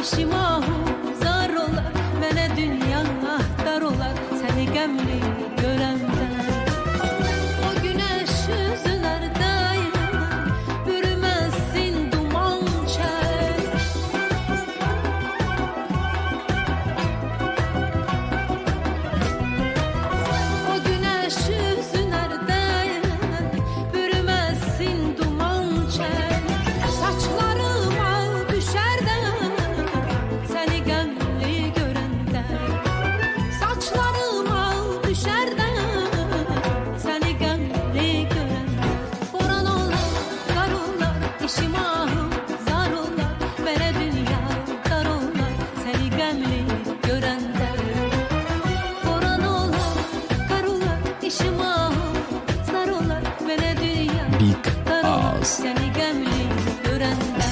işim ahu zar olar, mənə dünya dar olar, səni qəmli görəndə. O güneş yüzlerde bürümezsin duman çək. O güneş yüzlerde bürümezsin duman çək. Saçlarıma düşer de seni qəmli görəndə. Saçlarıma düşer de seni qəmli görəndə. Boran olar, qar olar, işim ahu zar olar, mənə dünya dar olar, səni qəmli görəndə. Boran olar, qar olar, işim ahu zar olar, mənə dünya Big dar olar, Ağız. səni qəmli görəndə.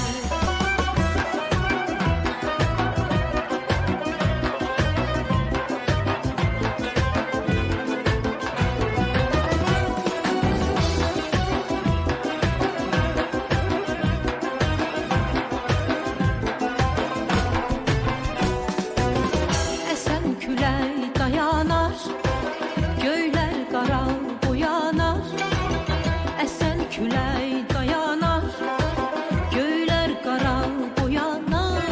Esen külək dayanar, göylər qaral boyanar. Esen külək dayanar, göylər qaral boyanar.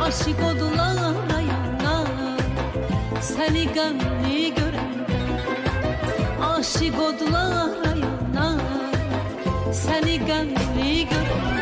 Aşık oldular ayana, səni qəmli görəndə. Aşık oldular ayana, səni qəmli görəndə.